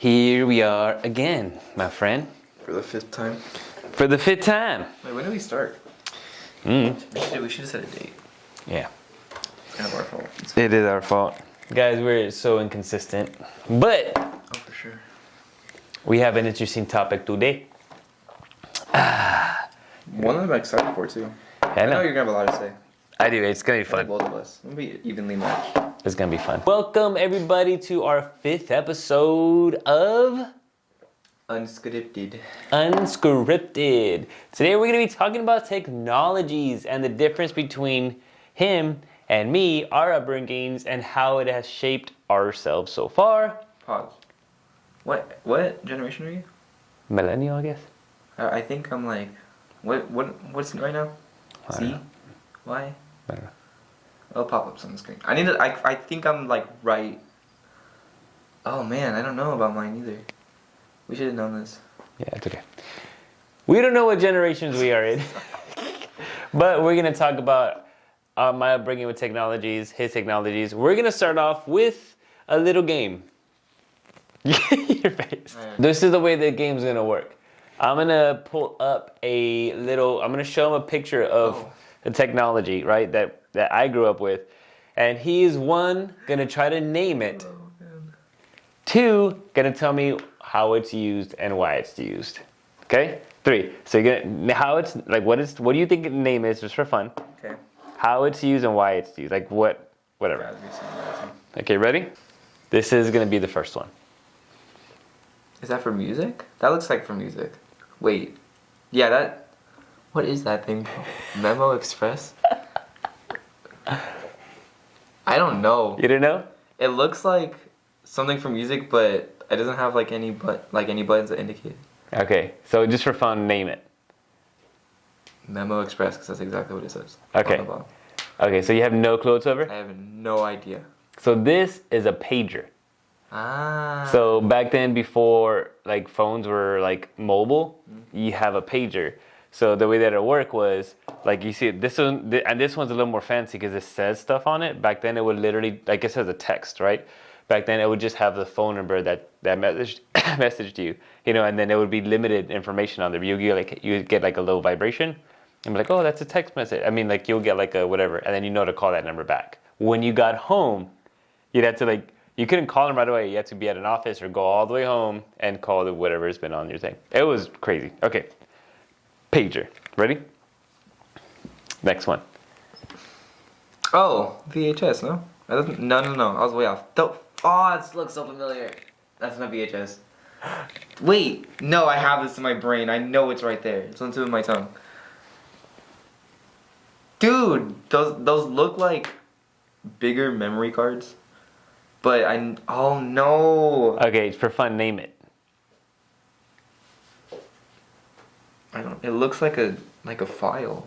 Here we are again, my friend. For the fifth time. For the fifth time. Wait, when did we start? Mm. We should have set a date. Yeah. It's kind of our fault. It is our fault. Guys, we're so inconsistent. But Oh, for sure. we have an interesting topic today. One that I'm excited for, too. I know. You're going to have a lot to say. I do. It's going to be I think fun. both of us. We'll be evenly matched. It's going to be fun. Welcome, everybody, to our fifth episode of Unscripted. Unscripted. Today we're going to be talking about technologies and the difference between him and me, our upbringings, and how it has shaped ourselves so far. Pause. What generation are you? Millennial, I guess. I think I'm like... What's right now? I Z? don't know. Y? I don't know. It'll pop up on the screen. I think I'm like right... Oh man, I don't know about mine either. We should have known this. Yeah, it's okay. We don't know what generations we are in. But we're going to talk about my upbringing with technologies, his technologies. We're going to start off with a little game. Your face. This is the way the game's going to work. I'm going to pull up I'm going to show him a picture of the technology, right, that I grew up with. And he's one, going to try to name it. Two, going to tell me how it's used and why it's used. Okay? Three. So you're gonna what do you think the name is, just for fun? Okay. How it's used and why it's used. Like whatever. Okay, ready? This is gonna be the first one. Is that for music? That looks like for music. Wait. Yeah, that... What is that thing? Memo Express? I don't know. You don't know? It looks like something for music, but it doesn't have like any buttons that indicate. Okay, so just for fun, name it. Memo Express, because that's exactly what it says. Okay. On the bottom. Okay, so you have no clue whatsoever? I have no idea. So this is a pager. Ah. So back then, before like phones were like mobile, you have a pager. So the way that it worked was, like you see, this one, and this one's a little more fancy because it says stuff on it. Back then, it would literally, like it says a text, right? Back then, it would just have the phone number that messaged you, and then it would be limited information on there. You get like a little vibration, and be like, oh, that's a text message. I mean, like you'll get like a whatever, and then to call that number back. When you got home, you'd have to you couldn't call them right away. You had to be at an office or go all the way home and call whatever's been on your thing. It was crazy. Okay, pager. Ready? Next one. Oh, VHS, no? No. I was way off. This looks so familiar. That's not VHS. Wait, no, I have this in my brain. I know it's right there. It's on the tip of my tongue. Dude, those look like bigger memory cards. But oh no. Okay, for fun, name it. It looks like a file.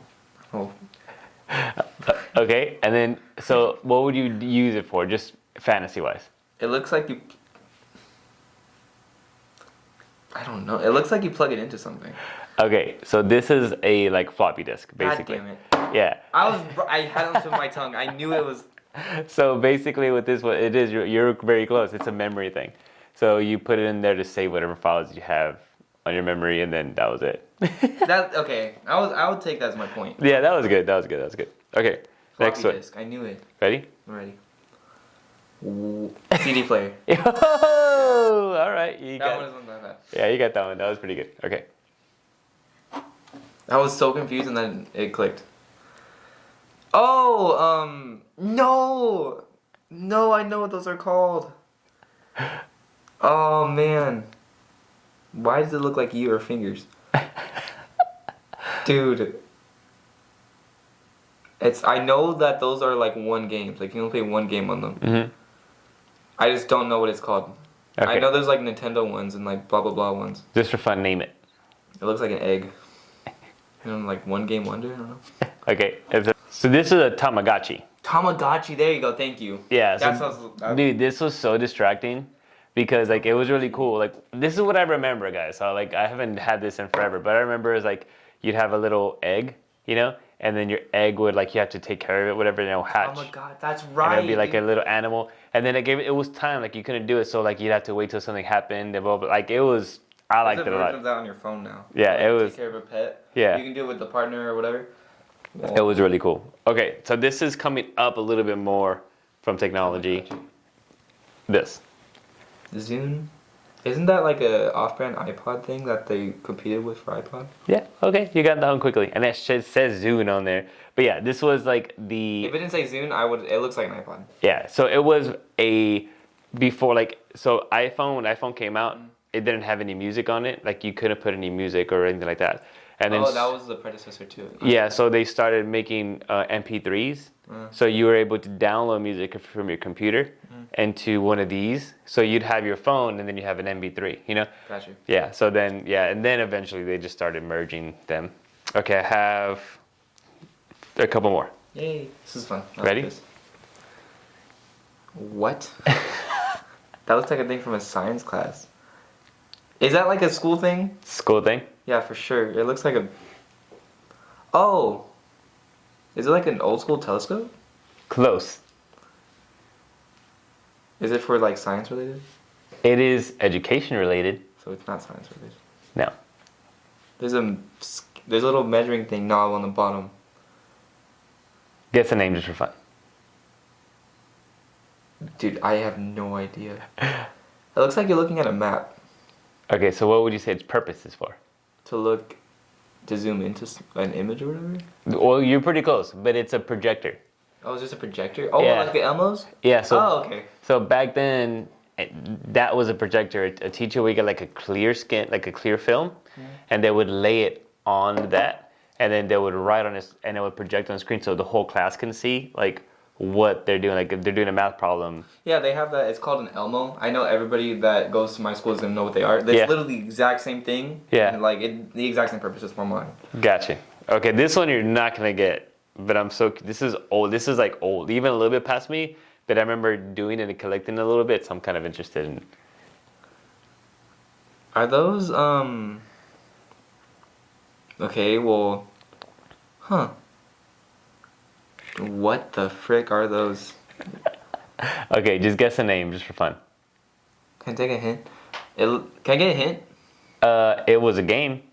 Oh. Okay, and then so what would you use it for, just fantasy-wise? It looks like you... I don't know. It looks like you plug it into something. Okay, so this is a floppy disk, basically. God damn it. Yeah. I had it on the tip of my tongue. I knew it was... So basically with this one, it is, you're very close. It's a memory thing. So you put it in there to save whatever files you have on your memory, and then that was it. Okay. I would take that as my point. Yeah, that was good. Okay, next Floppy one. disk. I knew it. Ready? I'm ready. Ooh. CD player. Yo, all right. That one isn't that bad. Yeah, you got that one. That was pretty good. Okay. I was so confused and then it clicked. Oh, no! No, I know what those are called. Oh, man. Why does it look like you or fingers? Dude. I know that those are one games. Like, you can play one game on them. Mm-hmm. I just don't know what it's called. Okay. I know there's Nintendo ones and blah blah blah ones. Just for fun, name it. It looks like an egg. One game wonder, I don't know. Okay, so this is a Tamagotchi. Tamagotchi, there you go, thank you. Yeah, dude, this was so distracting because it was really cool. This is what I remember, guys. So I haven't had this in forever, but I remember you'd have a little egg, and then your egg would like you have to take care of it, whatever, and it'll hatch. Oh my god, that's And right. it'd be like a little animal, and then it was time like you couldn't do it, so like you'd have to wait till something happened. And blah, blah, like it was, I liked it a There's a version lot. of that on your phone now. Yeah, Like, it was. Take care of a pet. Yeah. You can do it with the partner or whatever. It was really cool. Okay, so this is coming up a little bit more from technology. This. Zune. Isn't that like a off-brand iPod thing that they competed with for iPod? Yeah, okay, you got that one quickly. And that shit says Zune on there. But yeah, this was like the... If it didn't say Zune, it looks like an iPod. Yeah, so it was before like, so when iPhone came out, it didn't have any music on it. Like you couldn't put any music or anything like that. And then, that was the predecessor to it. Yeah, so they started making MP3s. So you were able to download music from your computer into one of these. So you'd have your phone and then you have an MP3, you know? Gotcha. Yeah, so then, and then eventually they just started merging them. Okay, I have a couple more. Yay, this is fun. I Ready? Like this. What? That looks like a thing from a science class. Is that like a school thing? School thing? Yeah, for sure. It looks like a... Oh! Is it like an old school telescope? Close. Is it for like science related? It is education related. So it's not science related. No. There's a little measuring thing knob on the bottom. Guess the name just for fun. Dude, I have no idea. It looks like you're looking at a map. Okay, so what would you say its purpose is for? To zoom into an image or whatever? Well, you're pretty close, but it's a projector. Oh, it's just a projector? Oh, Yeah. like the Elmos? Yeah, so Oh, okay. So back then, that was a projector. A teacher would get like a clear skin, like a clear film, and they would lay it on that, and then they would write on it, and it would project on the screen so the whole class can see like what they're doing. Like if they're doing a math problem. Yeah, they have that. It's called an Elmo. I know everybody that goes to my school is gonna know what they are. It's literally the exact same thing. Yeah. And like the exact same purpose, just more modern. Gotcha. Okay, this one you're not gonna get, but this is old. This is like old, even a little bit past me. But I remember doing it and collecting it a little bit, so I'm kind of interested in. Are those Okay, well, huh? What the frick are those? Okay, just guess a name, just for fun. Can I take a hint? Can I get a hint? It was a game.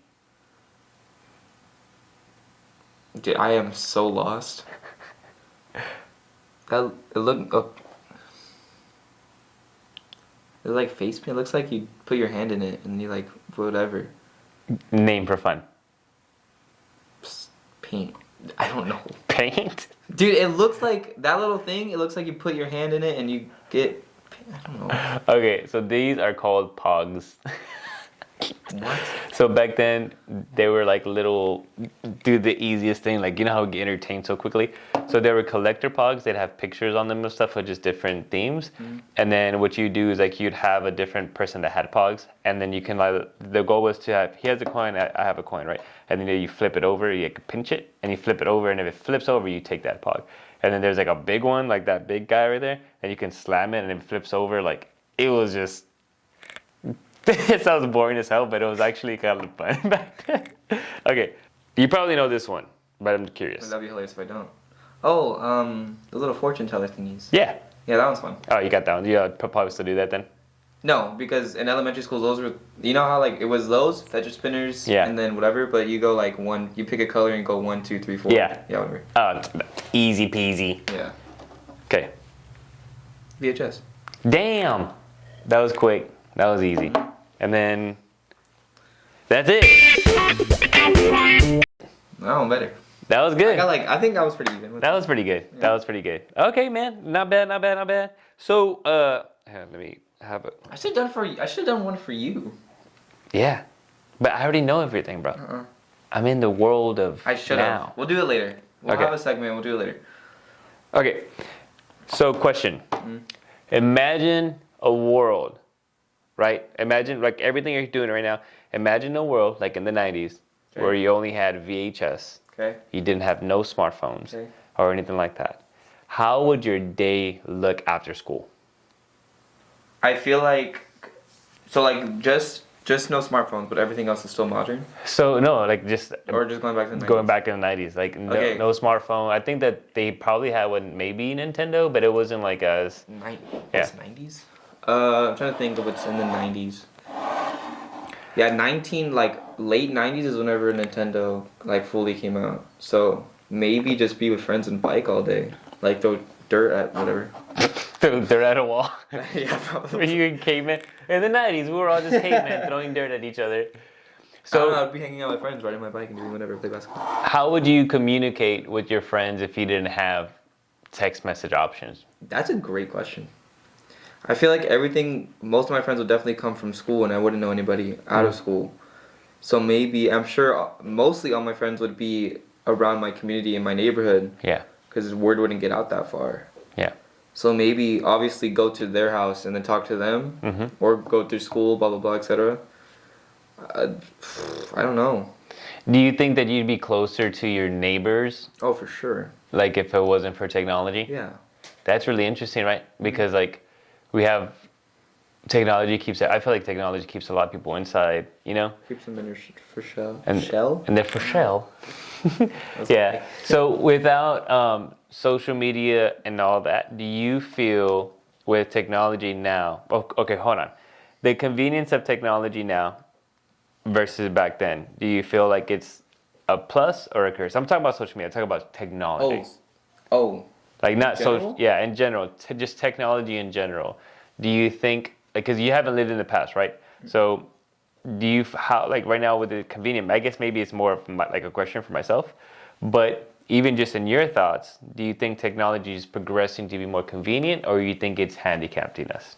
Dude, I am so lost. It like face paint. It looks like you put your hand in it and you like whatever. Name for fun. Paint. I don't know. Paint? Dude, it looks like that little thing. It looks like you put your hand in it and you get. I don't know. Okay, so these are called pogs. What? So back then, they were like little, do the easiest thing, like you know how we get entertained so quickly? So they were collector pogs, they'd have pictures on them and stuff with just different themes. And then what you do is like you'd have a different person that had pogs, and then you can like, the goal was to have, he has a coin, I have a coin, right? And then you flip it over, you can pinch it, and you flip it over, and if it flips over, you take that pog. And then there's like a big one, like that big guy right there, and you can slam it, and if it flips over, like, it was just, it sounds boring as hell, but it was actually kind of fun back then. Okay, you probably know this one, but I'm curious. That'd be hilarious if I don't. Oh, the little fortune teller thingies. Yeah. Yeah, that one's fun. Oh, you got that one. You probably still do that then? No, because in elementary school, those were, you know how like it was those fidget spinners, Yeah. and then whatever, but you go like one, you pick a color and go 1, 2, 3, 4. Yeah. Yeah, whatever. Oh, easy peasy. Yeah. Okay. VHS. Damn. That was quick. That was easy. And then that's it. That one better. That was good. I think that was pretty even. That was pretty good. Yeah. That was pretty good. Okay, man. Not bad, not bad, not bad. So, let me have it. I should have done one for you. Yeah. But I already know everything, bro. I'm in the world of I should now. have. We'll do it later. We'll Okay. have a segment. We'll do it later. Okay. So, question. Imagine a world, right? Imagine, like, everything you're doing right now. Imagine a world, like in the 90s, where you only had VHS. Okay. You didn't have no smartphones Okay. or anything like that. How would your day look after school? I feel like, so like just Just no smartphones, but everything else is still modern? So no, like just Or just going back to the 90s? going back in the 90s, like no, Okay. no smartphone. I think that they probably had one, maybe Nintendo, but it wasn't like as What's 90s? I'm trying to think of what's in the 90s. Yeah, late 90s is whenever Nintendo like fully came out. So maybe just be with friends and bike all day, like throw dirt at whatever. they're at a wall. Yeah, Were probably. you in caveman? In the 90s, we were all just cavemen throwing dirt at each other. So I don't know, So I'd be hanging out with friends, riding my bike and doing whatever, play basketball. how would you communicate with your friends if you didn't have text message options? That's a great question. I feel like most of my friends would definitely come from school, and I wouldn't know anybody out of school. So maybe, I'm sure mostly all my friends would be around my community in my neighborhood. Yeah. Because word wouldn't get out that far. Yeah. So maybe, obviously, go to their house and then talk to them, or go through school, blah blah blah, etc. I don't know. Do you think that you'd be closer to your neighbors, Oh, for sure. like if it wasn't for technology? Yeah. That's really interesting, right? Because like we have technology keeps. I feel like technology keeps a lot of people inside, you know. Keeps them in your for shell. And Shell. And they're for shell. Yeah. So without social media and all that, do you feel with technology now? Okay, hold on. The convenience of technology now versus back then. Do you feel like it's a plus or a curse? I'm talking about social media. I'm talking about technology. Oh. Like not general? so. Yeah, in general, just technology in general. Do you think because you haven't lived in the past, right? So do you how like right now with the convenient? I guess maybe it's more of like a question for myself, but even just in your thoughts, do you think technology is progressing to be more convenient, or you think it's handicapping us?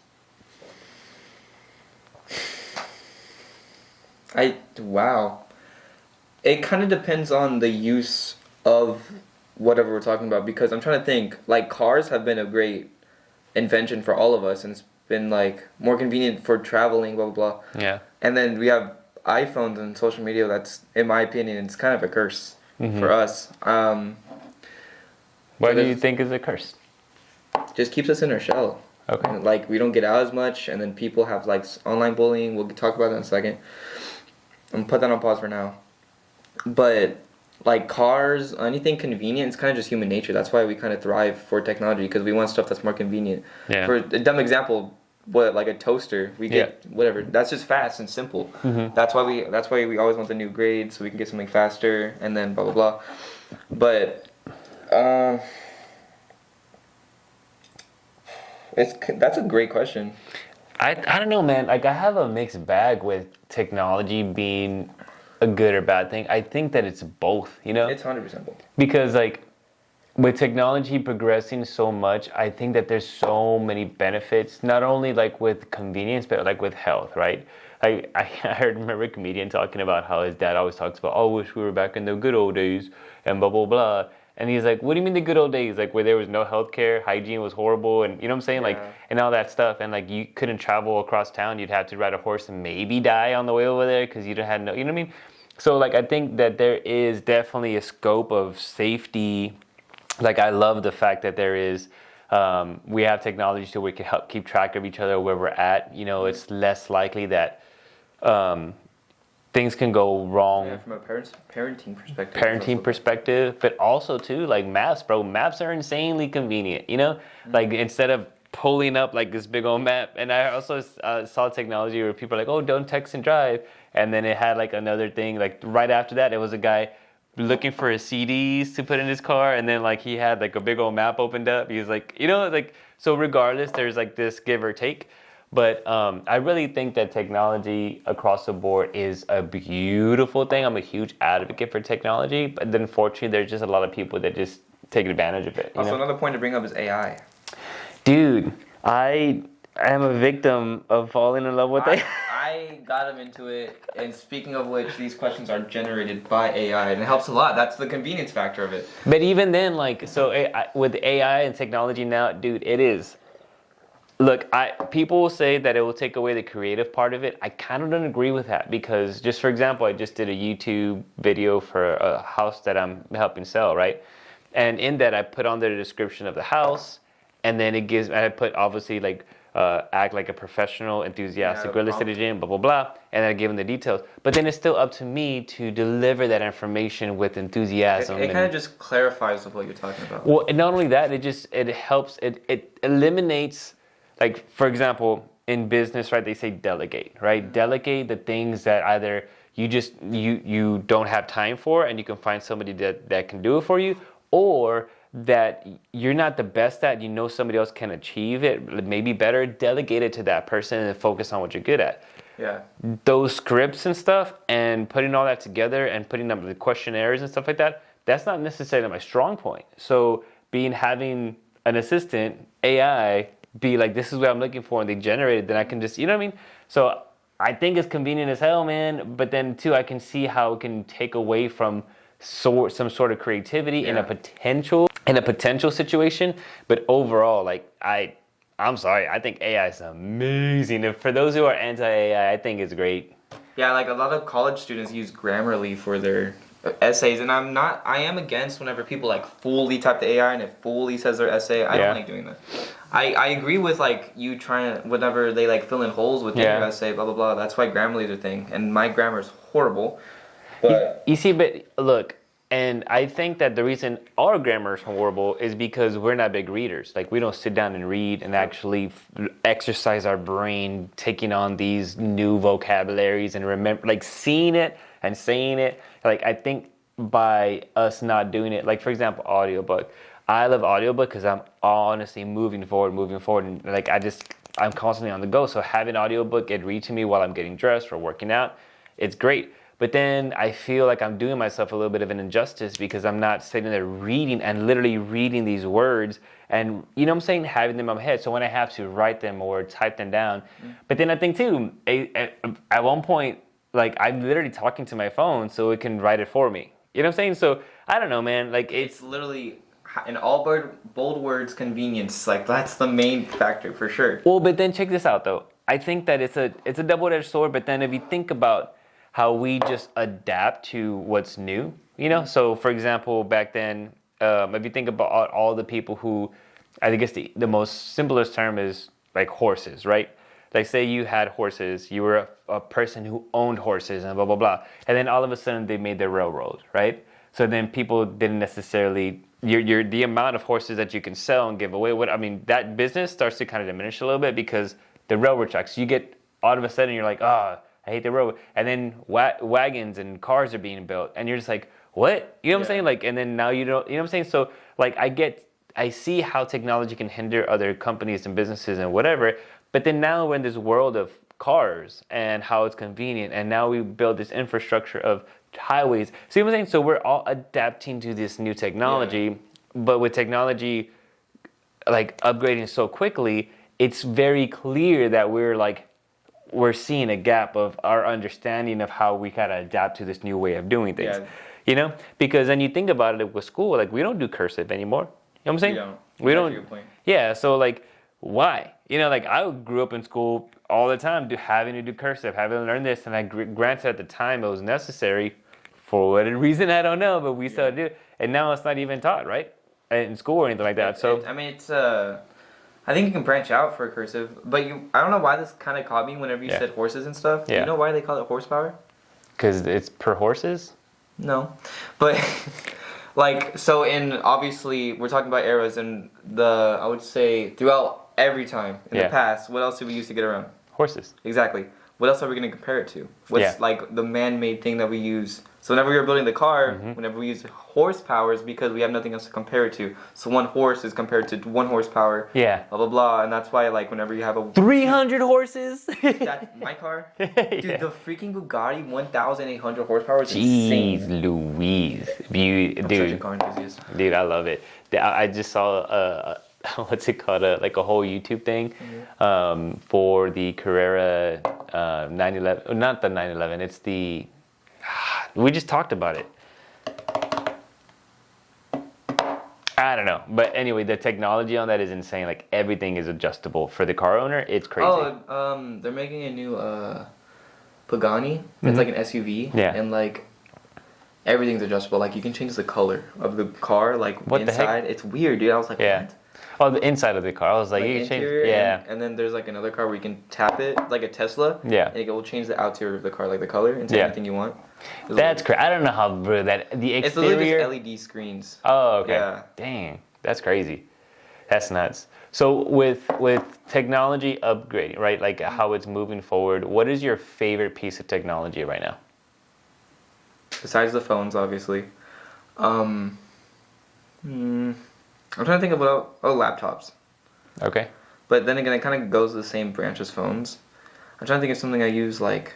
Wow. It kind of depends on the use of whatever we're talking about, because I'm trying to think, like cars have been a great invention for all of us, and it's been like more convenient for traveling, blah blah blah. Yeah. And then we have iPhones and social media. That's, in my opinion, it's kind of a curse for us. What do you think is a curse? Just keeps us in our shell. Okay. And, like, we don't get out as much, and then people have like online bullying. We'll talk about that in a second. I'm gonna put that on pause for now. But like cars, anything convenient, it's kind of just human nature. That's why we kind of thrive for technology, because we want stuff that's more convenient. Yeah. For a dumb example, like a toaster, we get whatever. That's just fast and simple. That's why we always want the new grade, so we can get something faster, and then blah blah blah. But that's a great question. I don't know, man. Like I have a mixed bag with technology being a good or bad thing. I think that it's both, you know? It's 100% both. Because like with technology progressing so much, I think that there's so many benefits, not only like with convenience, but like with health, right? I remember a comedian talking about how his dad always talks about, oh, I wish we were back in the good old days and blah, blah, blah. And he's like, what do you mean the good old days? Like where there was no healthcare, hygiene was horrible, and you know what I'm saying? Yeah. Like, and all that stuff. And like you couldn't travel across town. You'd have to ride a horse and maybe die on the way over there because you didn't have no, you know what I mean? So like I think that there is definitely a scope of safety. Like I love the fact that there is, we have technology so we can help keep track of each other where we're at. You know, it's less likely that things can go wrong. Yeah, from a parenting perspective. Parenting perspective, but also too like maps, bro. Maps are insanely convenient. You know, like instead of pulling up like this big old map. And I also saw technology where people are like, oh, don't text and drive. And then it had like another thing, like right after that, it was a guy looking for his CDs to put in his car. And then like he had like a big old map opened up. He was like, you know, like, so regardless, there's like this give or take. But I really think that technology across the board is a beautiful thing. I'm a huge advocate for technology. But then unfortunately, there's just a lot of people that just take advantage of it. Also, another point to bring up is AI. Dude, I am a victim of falling in love with AI. I got him into it, and speaking of which, these questions are generated by AI, and it helps a lot. That's the convenience factor of it. But even then, like, so with AI and technology now, dude, it is. Look, people will say that it will take away the creative part of it. I kind of don't agree with that because, just for example, I just did a YouTube video for a house that I'm helping sell, right? And in that, I put on the description of the house, and then I put obviously like act like a professional, enthusiastic real estate prompt. agent, blah, blah, blah. And I give them the details. But then it's still up to me to deliver that information with enthusiasm. It kind of just clarifies of what you're talking about. Well, and not only that, it helps, it eliminates, like, for example, in business, right, they say delegate, right? Mm-hmm. Delegate the things that either you don't have time for and you can find somebody that can do it for you, or that you're not the best at, somebody else can achieve it, maybe better, delegate it to that person and focus on what you're good at. Yeah. Those scripts and stuff and putting all that together and putting up the questionnaires and stuff like that, that's not necessarily my strong point. So having an assistant, AI, be like, this is what I'm looking for, and they generate it, then I can just, you know what I mean? So I think it's convenient as hell, man, but then too, I can see how it can take away from some sort of creativity in a potential situation. But overall, like, I'm sorry, I think AI is amazing. For those who are anti-AI, I think it's great. Yeah, like a lot of college students use Grammarly for their essays, and I am against whenever people like fully type the AI and it fully says their essay. I don't like doing that. I agree with like you trying to, whenever they like fill in holes within your essay, blah blah blah. That's why Grammarly is a thing, and my grammar is horrible. But you see, but look, and I think that the reason our grammar is horrible is because we're not big readers. Like, we don't sit down and read and actually exercise our brain, taking on these new vocabularies and remember, like, seeing it and saying it. Like, I think by us not doing it, like, for example, audiobook. I love audiobook because I'm honestly moving forward, and like I'm constantly on the go. So having audiobook, it read to me while I'm getting dressed or working out, it's great. But then I feel like I'm doing myself a little bit of an injustice because I'm not sitting there reading and literally reading these words and, you know what I'm saying, having them in my head. So when I have to write them or type them down. But then I think too, at one point, like, I'm literally talking to my phone so it can write it for me. You know what I'm saying? So I don't know, man. Like, it's literally in all bold words, convenience. Like, that's the main factor for sure. Well, but then check this out though. I think that it's a double-edged sword. But then if you think about how we just adapt to what's new, So, for example, back then, if you think about all the people who, I guess the most simplest term is like horses, right? Like, say you had horses, you were a person who owned horses and blah, blah, blah. And then all of a sudden they made the railroad, right? So then people didn't necessarily, the amount of horses that you can sell and give away, that business starts to kind of diminish a little bit because the railroad tracks, you get all of a sudden you're like, I hate the road. And then wagons and cars are being built. And you're just like, what? You know what I'm saying? Like, and then now you don't, you know what I'm saying? So, like, I see how technology can hinder other companies and businesses and whatever. But then now we're in this world of cars and how it's convenient. And now we build this infrastructure of highways. See what I'm saying? So we're all adapting to this new technology. But with technology, like, upgrading so quickly, it's very clear that we're seeing a gap of our understanding of how we gotta adapt to this new way of doing things. Because then you think about it with school, like, we don't do cursive anymore. You know what I'm saying? We don't. That's a good point. Yeah, so like, why? Like, I grew up in school all the time having to do cursive, having to learn this, and granted at the time it was necessary for what reason, I don't know, but we still do it. And now it's not even taught, right? In school or anything like that. I think you can branch out for cursive, but I don't know why this kind of caught me whenever you said horses and stuff. Do you know why they call it horsepower? Because it's per horses? No. But, like, so obviously, we're talking about eras, and I would say, throughout every time in the past, what else did we use to get around? Horses. Exactly. What else are we going to compare it to? What's, like, the man-made thing that we use? So whenever we were building the car, whenever we use horsepower, is because we have nothing else to compare it to. So one horse is compared to 1 horsepower. Yeah. Blah, blah, blah. And that's why, like, whenever you have 300 horses? That's my car? Dude, the freaking Bugatti 1,800 horsepower is insane. Jeez Louise. I'm such a car enthusiast. Dude, I love it. I just saw what's it called? Like a whole YouTube thing for the Carrera 911. Not the 911. It's the... We just talked about it. I don't know. But anyway, the technology on that is insane. Like, everything is adjustable. For the car owner, it's crazy. Oh, they're making a new Pagani. It's like an SUV. Yeah. And, like, everything's adjustable. Like, you can change the color of the car, like, inside. It's weird, dude. I was like, what? Oh, the inside of the car. I was like, you can change. Interior, Yeah. and then there's like another car where you can tap it, like a Tesla. Yeah. And it will change the outerior of the car, like the color, into anything you want. That's crazy. I don't know how real that the It's literally exterior. just LED screens. Oh, okay. Yeah. Dang, that's crazy. That's nuts. So with technology upgrading, right? Like how it's moving forward. What is your favorite piece of technology right now? Besides the phones, obviously. I'm trying to think about laptops. Okay. But then again, it kind of goes the same branch as phones. I'm trying to think of something I use like.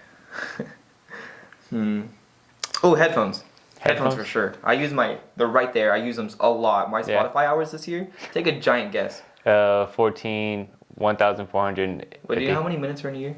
Oh, headphones. Headphones for sure. I use they're right there. I use them a lot. My Spotify hours this year. Take a giant guess. 1,400. Wait, do you know how many minutes are in a year?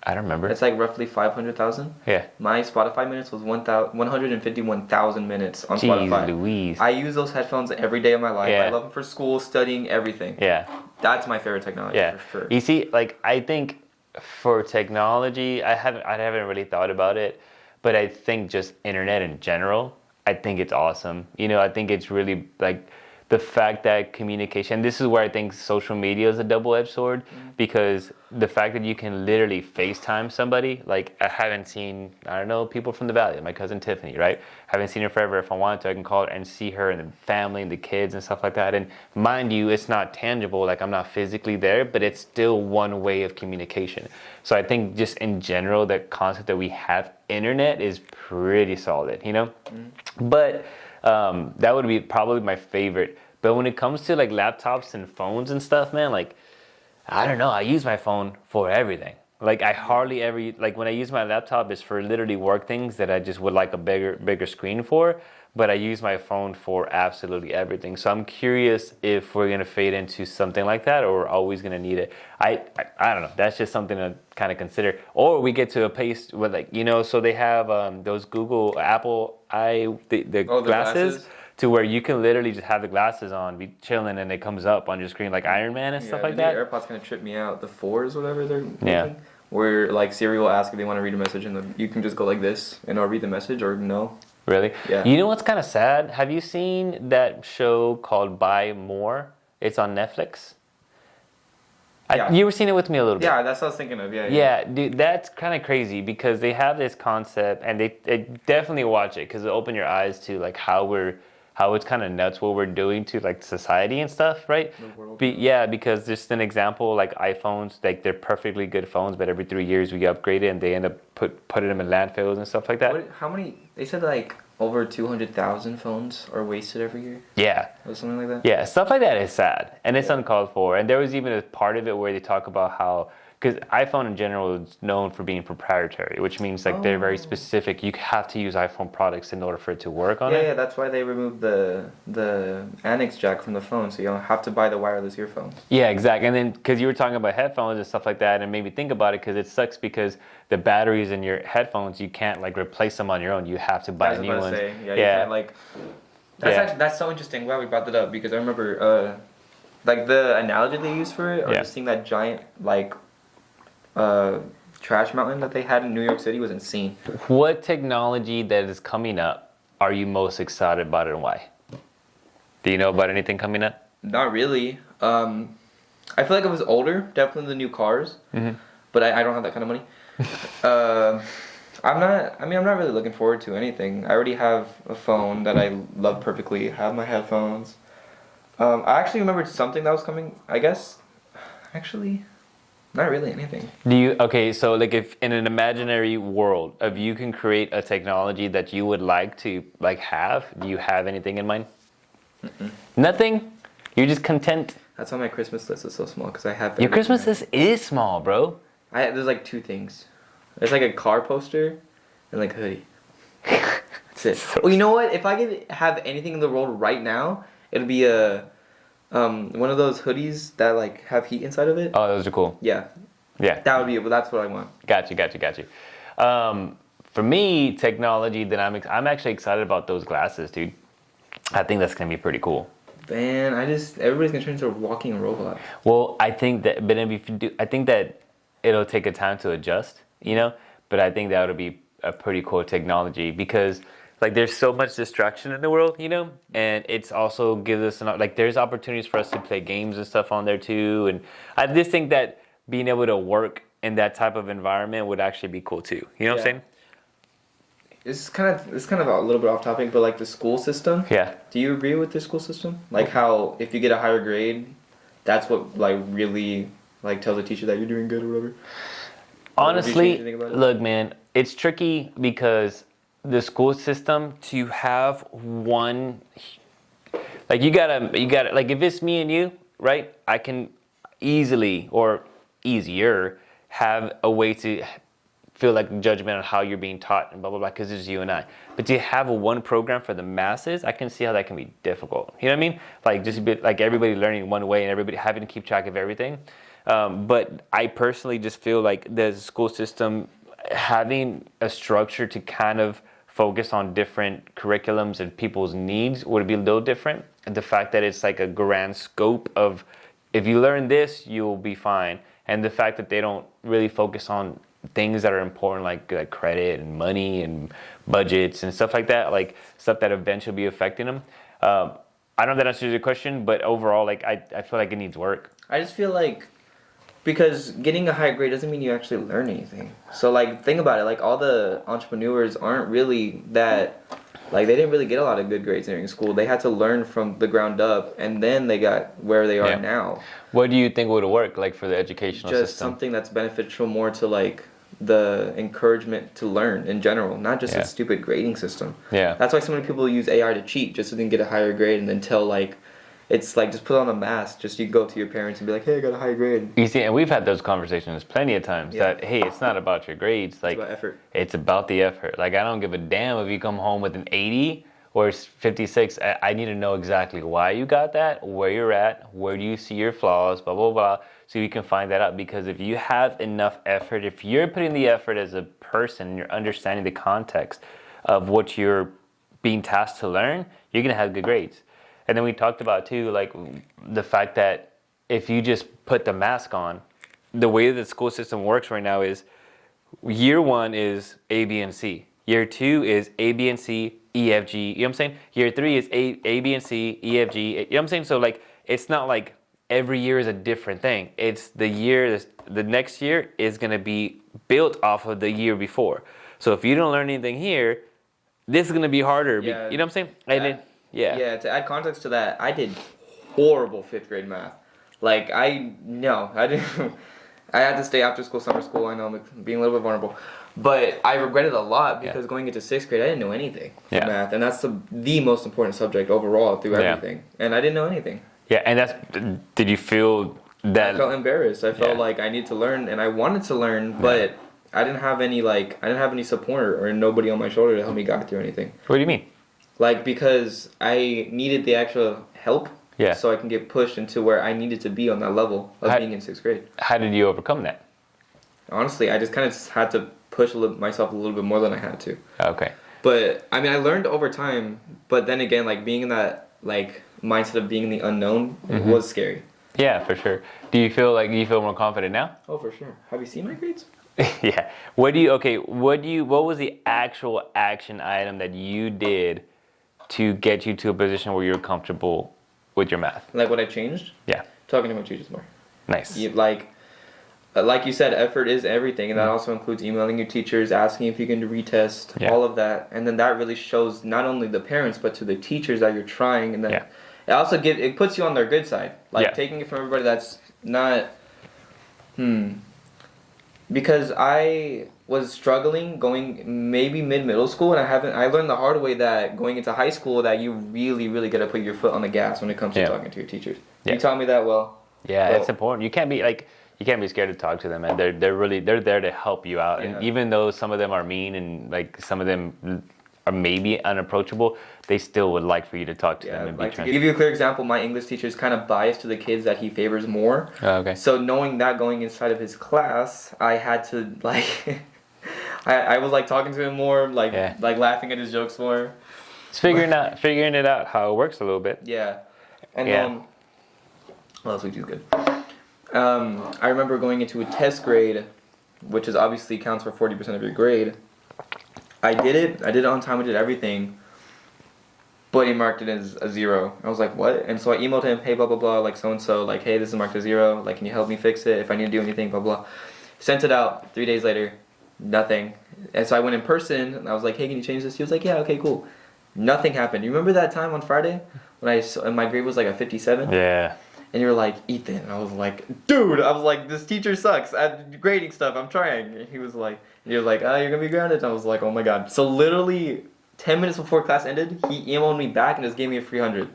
I don't remember. It's like roughly 500,000. Yeah. My Spotify minutes was 151,000 minutes on Jeez Spotify. Louise. I use those headphones every day of my life. Yeah. I love them for school, studying, everything. Yeah. That's my favorite technology for sure. You see, like I think for technology, I haven't really thought about it, but I think just internet in general, I think it's awesome. You know, I think it's really like the fact that communication, this is where I think social media is a double-edged sword, because the fact that you can literally FaceTime somebody, like I haven't seen, I don't know, people from the Valley, my cousin Tiffany, right? I haven't seen her forever. If I wanted to, I can call her and see her and the family and the kids and stuff like that. And mind you, it's not tangible, like I'm not physically there, but it's still one way of communication. So I think just in general, the concept that we have internet is pretty solid, you know? But that would be probably my favorite. But when it comes to like laptops and phones and stuff, man, like I don't know, I use my phone for everything. Like I hardly ever like when I use my laptop, it's for literally work things that I just would like a bigger screen for. But I use my phone for absolutely everything. So I'm curious if we're gonna fade into something like that, or we're always gonna need it. I don't know. That's just something to kind of consider. Or we get to a pace where, like, you know, so they have those Apple the glasses, to where you can literally just have the glasses on, be chilling, and it comes up on your screen like Iron Man and stuff like that. The AirPods kind of trip me out. The 4s, whatever they're making, Yeah. where like Siri will ask if they want to read a message, and you can just go like this, and I'll read the message or no. Really? Yeah. You know what's kind of sad? Have you seen that show called Buy More? It's on Netflix. Yeah. You were seeing it with me a little bit. Yeah, that's what I was thinking of. Yeah. Yeah, dude, that's kind of crazy because they have this concept, and they definitely watch it because it open your eyes to like how it's kind of nuts what we're doing to like society and stuff, right? The world. Because just an example, like iPhones, like they're perfectly good phones, but every 3 years we upgrade it and they end up putting them in landfills and stuff like that. How many? They said like over 200,000 phones are wasted every year. Yeah. Or something like that. Yeah, stuff like that is sad, and it's uncalled for. And there was even a part of it where they talk about how, because iPhone in general is known for being proprietary, which means like they're very specific. You have to use iPhone products in order for it to work on it. Yeah, that's why they removed the annex jack from the phone, so you don't have to buy the wireless earphones. Yeah, exactly. And then because you were talking about headphones and stuff like that, and it made me think about it because it sucks because the batteries in your headphones, you can't like replace them on your own. You have to buy new ones. You can't, like. That's so interesting. Glad we brought that up because I remember like the analogy they used for it, or just seeing that giant like trash mountain that they had in New York City was insane. What technology that is coming up are you most excited about and why? Do you know about anything coming up? Not really. I feel like if it was older, definitely the new cars. Mm-hmm. But I don't have that kind of money. I'm not really looking forward to anything. I already have a phone that I love perfectly. I have my headphones. I actually remembered something that was coming. I guess, actually, not really anything. So like if in an imaginary world, if you can create a technology that you would like to like have, do you have anything in mind? Nothing? You're just content? That's why my Christmas list is so small, because I have... Your Christmas list is small, bro. There's like 2 things. There's like a car poster and like a hoodie. That's it. Well, you know what? If I could have anything in the world right now, it'd be one of those hoodies that like have heat inside of it. Oh, those are cool. Yeah. Yeah. That would be it, but that's what I want. Got you. For me, technology that I'm actually excited about those glasses, dude. I think that's gonna be pretty cool. Man, everybody's gonna turn into a walking robot. Well, I think that, but if you do, I think that it'll take a time to adjust, you know. But I think that would be a pretty cool technology because, like there's so much distraction in the world, you know, and it's also gives us like there's opportunities for us to play games and stuff on there too. And I just think that being able to work in that type of environment would actually be cool too. You know what I'm saying? It's kind of a little bit off topic, but like the school system. Yeah. Do you agree with the school system? Like how if you get a higher grade, that's what like really like tells the teacher that you're doing good or whatever. Honestly, look, man, it's tricky because the school system to have one, like you gotta like if it's me and you, right? I can easily or easier have a way to feel like judgment on how you're being taught and blah blah blah because it's you and I. But to have a one program for the masses, I can see how that can be difficult. You know what I mean? Like just a bit like everybody learning one way and everybody having to keep track of everything. But I personally just feel like the school system having a structure to kind of focus on different curriculums and people's needs would be a little different. And the fact that it's like a grand scope of if you learn this, you'll be fine. And the fact that they don't really focus on things that are important like credit and money and budgets and stuff like that, like stuff that eventually be affecting them. I don't know if that answers your question, but overall, like I feel like it needs work. I just feel like because getting a high grade doesn't mean you actually learn anything. So like think about it, like all the entrepreneurs aren't really that like they didn't really get a lot of good grades during school. They had to learn from the ground up and then they got where they are now. What do you think would work like for the educational system? Just something that's beneficial more to like the encouragement to learn in general, not just a stupid grading system. Yeah. That's why so many people use AI to cheat just so they can get a higher grade and then tell like it's like just put on a mask. Just you go to your parents and be like, "Hey, I got a high grade." You see, and we've had those conversations plenty of times. That hey, it's not about your grades. Like it's about effort. It's about the effort. Like I don't give a damn if you come home with an 80 or 56. I need to know exactly why you got that, where you're at, where do you see your flaws, blah blah blah. So you can find that out. Because if you have enough effort, if you're putting the effort as a person, you're understanding the context of what you're being tasked to learn, you're gonna have good grades. And then we talked about too, like the fact that if you just put the mask on, the way the school system works right now is year 1 is A, B, and C. Year 2 is A, B, and C, E, F, G. You know what I'm saying? Year 3 is A, B, and C, E, F, G. You know what I'm saying? So like, it's not like every year is a different thing. It's the next year is going to be built off of the year before. So if you don't learn anything here, this is going to be harder. Yeah. You know what I'm saying? And Yeah, to add context to that, I did horrible 5th grade math. Like, I didn't. I had to stay after school, summer school. I know I'm being a little bit vulnerable. But I regret it a lot because going into 6th grade, I didn't know anything for math. And that's the most important subject overall through everything. And I didn't know anything. Yeah, and did you feel that? I felt embarrassed. I felt like I need to learn, and I wanted to learn, but I didn't have any support or nobody on my shoulder to help me guide through anything. What do you mean? Like, because I needed the actual help so I can get pushed into where I needed to be on that level of being in 6th grade. How did you overcome that? Honestly, I just kind of had to push myself a little bit more than I had to. Okay. But, I mean, I learned over time, but then again, like, being in that, like, mindset of being in the unknown was scary. Yeah, for sure. Do you feel more confident now? Oh, for sure. Have you seen my grades? Yeah. What was the actual action item that you did to get you to a position where you're comfortable with your math? Like what I changed? Yeah. Talking to my teachers more. Nice. Like you said, effort is everything, and that also includes emailing your teachers, asking if you can retest, all of that, and then that really shows not only the parents but to the teachers that you're trying, and then it also it puts you on their good side, like taking it from everybody that's not. Because I was struggling going maybe middle school, and I learned the hard way that going into high school that you really really got to put your foot on the gas when it comes to talking to your teachers. You taught me that well. Yeah, it's important. You can't be scared to talk to them, and they're there to help you out. And even though some of them are mean and like some of them are maybe unapproachable, they still would like for you to talk to them and be to give you a clear example, my English teacher is kind of biased to the kids that he favors more. Oh, okay. So knowing that going inside of his class, I had to like I was like talking to him more, like laughing at his jokes more. It's figuring it out how it works a little bit. Yeah. And what else we do good? I remember going into a test grade, which is obviously counts for 40% of your grade. I did it. I did it on time. I did everything. But he marked it as a 0. I was like, what? And so I emailed him, hey, blah, blah, blah, like so-and-so, like, hey, this is marked as 0. Like, can you help me fix it? If I need to do anything, blah, blah. Sent it out 3 days later. Nothing. And so I went in person, and I was like, hey, can you change this? He was like, yeah, okay, cool. Nothing happened. You remember that time on Friday when and my grade was like a 57? Yeah. And you were like, Ethan. And I was like, dude. I was like, this teacher sucks at grading stuff. I'm trying. And he was like, you're going to be grounded. And I was like, oh my God. So literally 10 minutes before class ended, he emailed me back and just gave me a free 100. And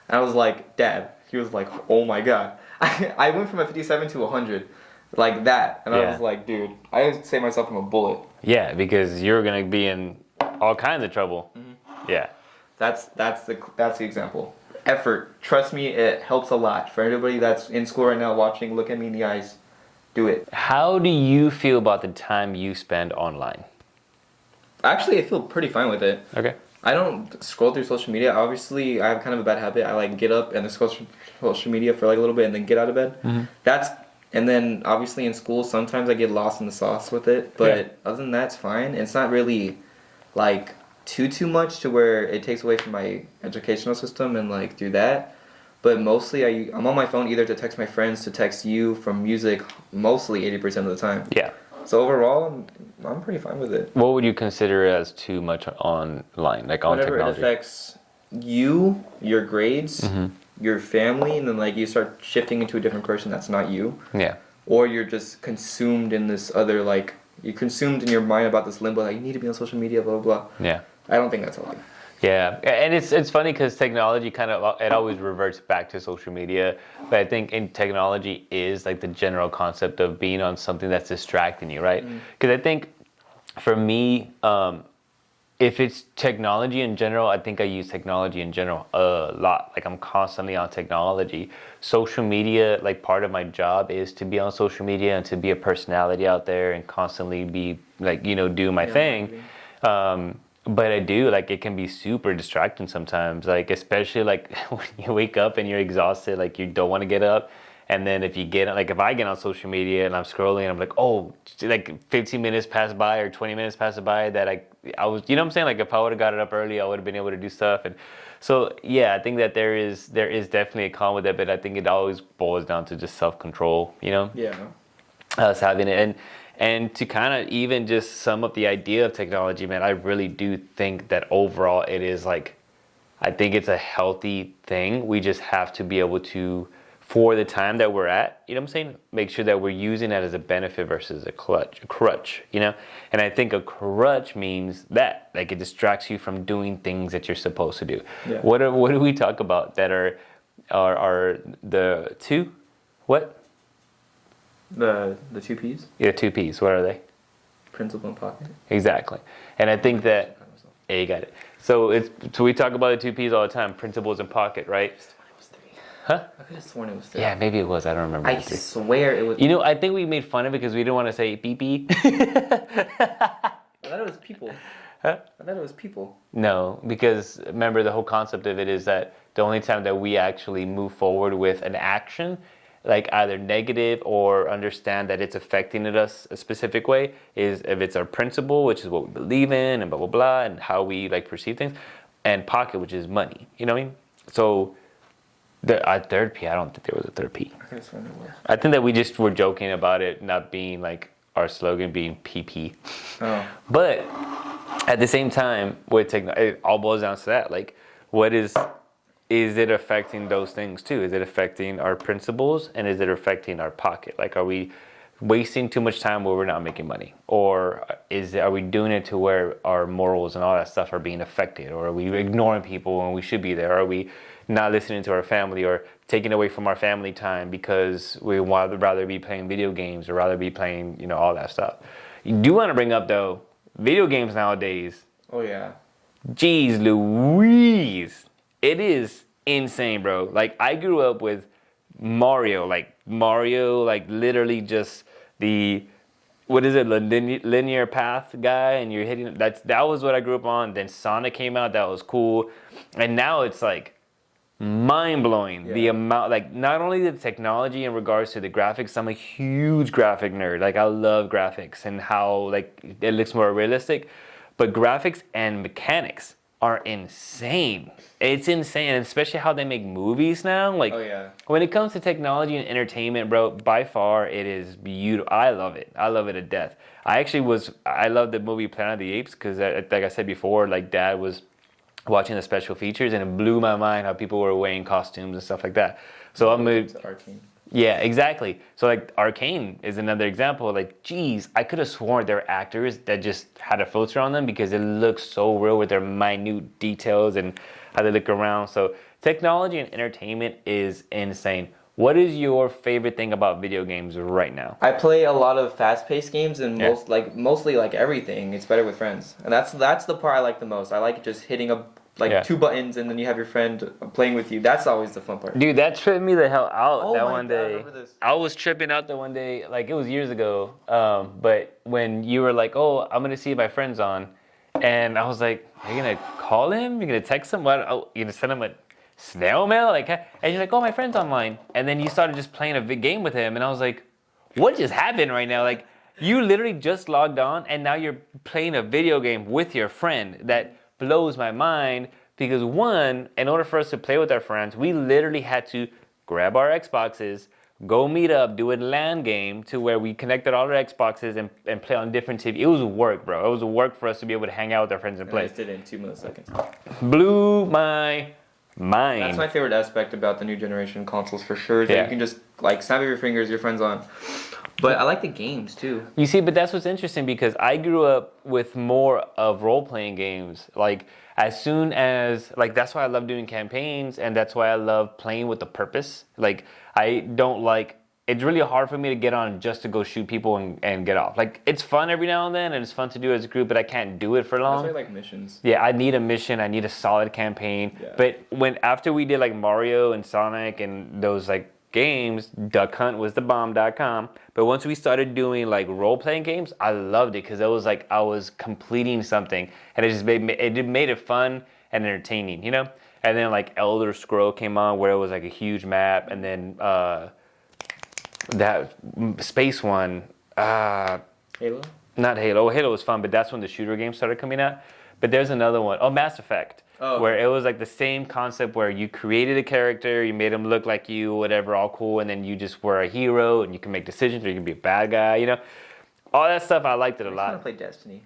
I was like, Dad. He was like, oh my God. I went from a 57 to 100. Like that. And I was like, dude, I saved myself from a bullet. Yeah, because you're going to be in all kinds of trouble. Mm-hmm. Yeah. That's the example. Effort. Trust me, it helps a lot. For anybody that's in school right now watching, look at me in the eyes. Do it. How do you feel about the time you spend online? Actually, I feel pretty fine with it. Okay. I don't scroll through social media. Obviously, I have kind of a bad habit. I like get up and then scroll through social media for like a little bit and then get out of bed. Mm-hmm. And then obviously in school, sometimes I get lost in the sauce with it. But other than that, it's fine. It's not really like too much to where it takes away from my educational system and like do that. But mostly I'm on my phone either to text my friends, to text you, from music, mostly 80% of the time. Yeah. So overall, I'm pretty fine with it. What would you consider as too much online, like on Whenever technology? it affects you, your grades, your family, and then like you start shifting into a different person that's not you. Yeah. Or you're just consumed in this other like, you're consumed in your mind about this limbo, like you need to be on social media, blah, blah, blah. Yeah. I don't think that's healthy. Yeah, and it's funny because technology it always reverts back to social media, but I think in technology is like the general concept of being on something that's distracting you, right? Because I think for me, if it's technology in general, I think I use technology in general a lot. Like I'm constantly on technology. Social media, like part of my job is to be on social media and to be a personality out there and constantly be like, do my thing. But I do, like, it can be super distracting sometimes, like, especially, like, when you wake up and you're exhausted, like, you don't want to get up, and then if I get on social media and I'm scrolling, I'm like, oh, like, 15 minutes pass by or 20 minutes pass by that I was, you know what I'm saying, like, if I would have got it up early, I would have been able to do stuff, and so, yeah, I think that there is definitely a con with it, but I think it always boils down to just self-control, Yeah. Us having it, and to kind of even just sum up the idea of technology, man, I really do think that overall it is like, I think it's a healthy thing. We just have to be able to, for the time that we're at, you know what I'm saying? Make sure that we're using that as a benefit versus a crutch, And I think a crutch means that, like it distracts you from doing things that you're supposed to do. Yeah. What do we talk about that are the two? What? The 2 P's? Yeah, 2 P's. What are they? Principal and pocket. Exactly. And I think that, yeah, you got it. So we talk about the 2 P's all the time, principles and pocket, right? I could have sworn it was 3. Huh? I could have sworn it was 3. Yeah, maybe it was. I don't remember. I swear it was. I think we made fun of it because we didn't want to say beep. I thought it was people. Huh? I thought it was people. No, because remember the whole concept of it is that the only time that we actually move forward with an action, like either negative or understand that it's affecting us a specific way, is if it's our principle, which is what we believe in and blah, blah, blah, and how we like perceive things, and pocket, which is money. You know what I mean? So our third P, I don't think there was a third P. I could have sworn it was. I think that we just were joking about it not being like our slogan being PP. Oh. But at the same time, with technology, it all boils down to that. Like, what is it affecting those things too? Is it affecting our principles and is it affecting our pocket? Like, are we wasting too much time where we're not making money? Or are we doing it to where our morals and all that stuff are being affected? Or are we ignoring people when we should be there? Are we not listening to our family or taking away from our family time because we would rather be playing video games or rather be playing, all that stuff? You do want to bring up, though, video games nowadays. Oh, yeah. Jeez Louise. It is insane, bro. Like, I grew up with Mario, like literally just the, what is it, linear path guy, and you're hitting, that was what I grew up on. Then Sonic came out, that was cool. And now it's like mind-blowing, the amount, like not only the technology in regards to the graphics, I'm a huge graphic nerd. Like, I love graphics and how like it looks more realistic. but graphics and mechanics are insane. It's insane, and especially how they make movies now. Like, Oh yeah. when it comes to technology and entertainment, bro, by far it is beautiful. I love it. I love it to death. I love the movie Planet of the Apes because, like I said before, like Dad was watching the special features, and it blew my mind how people were wearing costumes and stuff like that. So I'm moved. Arcane. Yeah, exactly. So like Arcane is another example. Like, geez, I could have sworn there were actors that just had a filter on them because it looks so real with their minute details and how they look around. So technology and entertainment is insane. What is your favorite thing about video games right now? I play a lot of fast-paced games, and Yeah. mostly like everything. It's better with friends, and that's the part I like the most. I like just hitting up like Yeah. 2 buttons, and then you have your friend playing with you. That's always the fun part. Dude, that tripped me the hell out Oh that my one God, I day. remember this. I was tripping out that one day, like it was years ago. But when you were like, "Oh, I'm gonna see my friend's on," and I was like, "Are you gonna call him? You're gonna text him? What? Oh, you gonna send him a snail mail?" Like, and you're like, "Oh, my friend's online," and then you started just playing a big game with him, and I was like, "What just happened right now?" Like, you literally just logged on, and now you're playing a video game with your friend. That blows my mind. Because one, in order for us to play with our friends, we literally had to grab our Xboxes, go meet up, do a LAN game to where we connected all our Xboxes and play on different TV. It was work, bro. It was work for us to be able to hang out with our friends and I play. just did it in 2 milliseconds. Blew my mind. That's my favorite aspect about the new generation consoles for sure. Is Yeah. that you can just like snap your fingers, your friend's on. But I like the games too. You see, but that's what's interesting because I grew up with more of role-playing games. Like, as soon as, like, that's why I love doing campaigns, and that's why I love playing with a purpose. Like, I don't like, it's really hard for me to get on just to go shoot people and get off. Like, it's fun every now and then, and it's fun to do as a group, but I can't do it for That's long. why I like missions. Yeah, I need a mission. I need a solid campaign. Yeah. But after we did like Mario and Sonic and those like games, Duck Hunt was the bomb.com. But once we started doing like role playing games, I loved it because it was like I was completing something, and it just made it fun and entertaining, you know. And then like Elder Scroll came on where it was like a huge map, and then that space one. Halo? Not Halo. Halo was fun, but that's when the shooter games started coming out. But there's another one. Oh, Mass Effect. Oh. Where it was like the same concept where you created a character, you made him look like you, whatever, all cool, and then you just were a hero and you can make decisions or you can be a bad guy, you know? All that stuff, I liked it a I want lot. to play Destiny.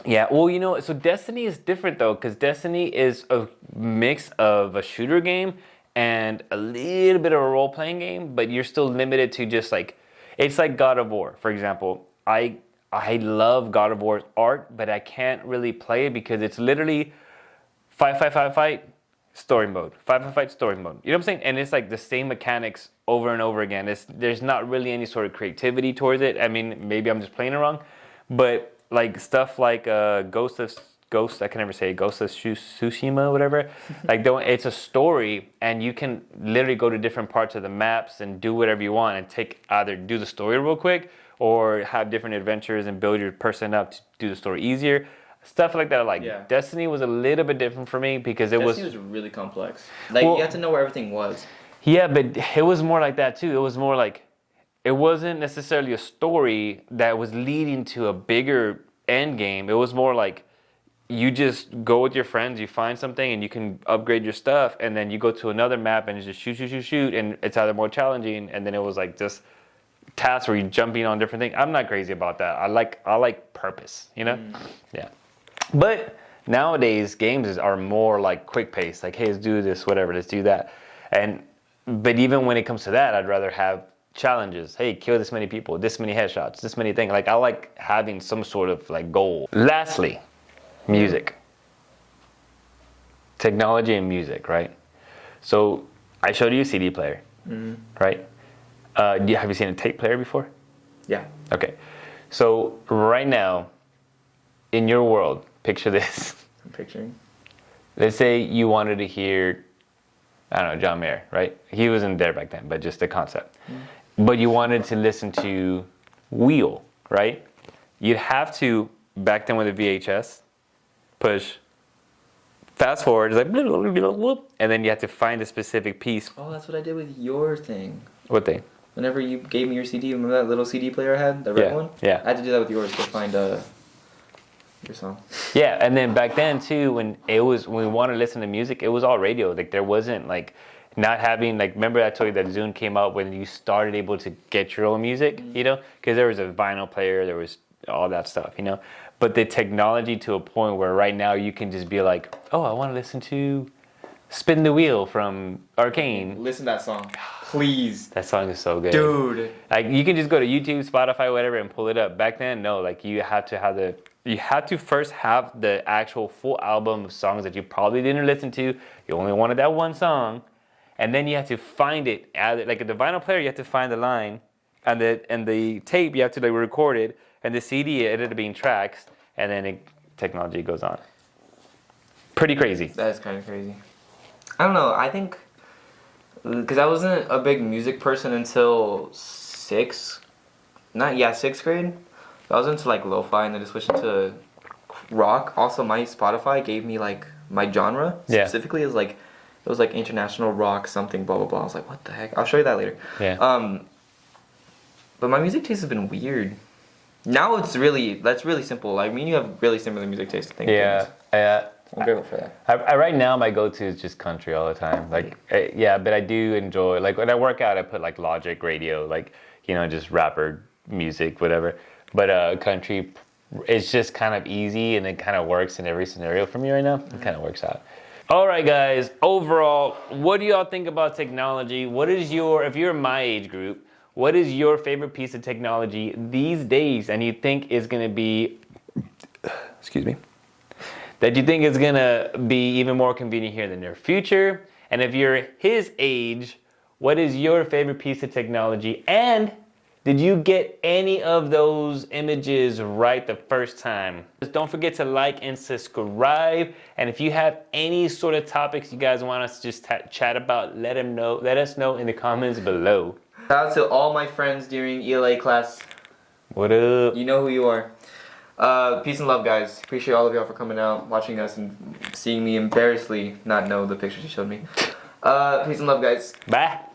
Yeah, well, you know, so Destiny is different though, because Destiny is a mix of a shooter game and a little bit of a role playing game, but you're still limited to just like, it's like God of War, for example. I love God of War's art, but I can't really play it because it's literally fight, story mode. Fight, story mode. You know what I'm saying? And it's like the same mechanics over and over again. There's not really any sort of creativity towards it. I mean, maybe I'm just playing it wrong, but like stuff like Ghost, I can never say it, Ghost of Tsushima, whatever. Like, it's a story, and you can literally go to different parts of the maps and do whatever you want and either do the story real quick or have different adventures and build your person up to do the story easier. Stuff like that I like. Yeah. Destiny was a little bit different for me because Destiny was really complex. Like, Well- you had to know where everything was. Yeah, but it was more like that too. It was more like, it wasn't necessarily a story that was leading to a bigger end game. It was more like, you just go with your friends, you find something, and you can upgrade your stuff, and then you go to another map and you just shoot, and it's either more challenging, and then it was like just tasks where you're jumping on different things. I'm not crazy about that. I like purpose, you know? Yeah. But nowadays games are more like quick pace, like, hey, let's do this, whatever, let's do that. But even when it comes to that, I'd rather have challenges. Hey, kill this many people, this many headshots, this many things. Like, I like having some sort of like goal. Lastly, music. Technology and music, right? So I showed you a CD player, right? Have you seen a tape player before? Yeah. Okay. So right now, in your world, picture this. I'm picturing. Let's say you wanted to hear, I don't know, John Mayer, right? He wasn't there back then, but just the concept. But you wanted to listen to Wheel, right? You'd have to, back then with a VHS, push fast forward, it's like, bloop, bloop, bloop, bloop, and then you have to find a specific piece. Oh, that's what I did with your thing. What thing? Whenever you gave me your CD, remember that little CD player I had, the red Yeah, one? yeah. I had to do that with yours to find your song. Yeah, and then back then too, when we wanted to listen to music, it was all radio. Like there wasn't like not having like. Remember I told you that Zune came out when you started able to get your own music, you know, because there was a vinyl player, there was all that stuff, you know. But the technology to a point where right now you can just be like, oh, I want to listen to "Spin the Wheel" from Arcane. Listen to that song, please. That song is so good, dude. Like you can just go to YouTube, Spotify, whatever, and pull it up. Back then, no, like you had to first have the actual full album of songs that you probably didn't listen to. You only wanted that one song, and then you have to find it. Like the vinyl player, you have to find the line, and the tape you have to like record it, and the CD it ended up being tracks, and then technology goes on. Pretty crazy. That is kind of crazy. I don't know. I think because I wasn't a big music person until sixth grade. I was into like lo-fi, and then I switched into rock. Also, my Spotify gave me like my genre specifically is like it was like international rock something blah blah blah. I was like, what the heck? I'll show you that later. Yeah. But my music taste has been weird. Now that's really simple. Like, I mean, you have really similar music taste. Yeah. I'm grateful for that. Right now, my go-to is just country all the time. Like, but I do enjoy, like, when I work out, I put, like, Logic radio, like, you know, just rapper music, whatever. But country, it's just kind of easy, and it kind of works in every scenario for me right now. It kind of works out. All right, guys. Overall, what do y'all think about technology? If you're my age group, what is your favorite piece of technology these days, and you think is going to be, that you think is going to be even more convenient here in the near future? And if you're his age, what is your favorite piece of technology? And did you get any of those images right the first time? Just don't forget to like and subscribe. And if you have any sort of topics you guys want us to just chat about, let us know in the comments below. Shout out to all my friends during ELA class. What up? You know who you are. Peace and love, guys. Appreciate all of y'all for coming out, watching us, and seeing me embarrassingly not know the pictures you showed me. Peace and love, guys. Bye.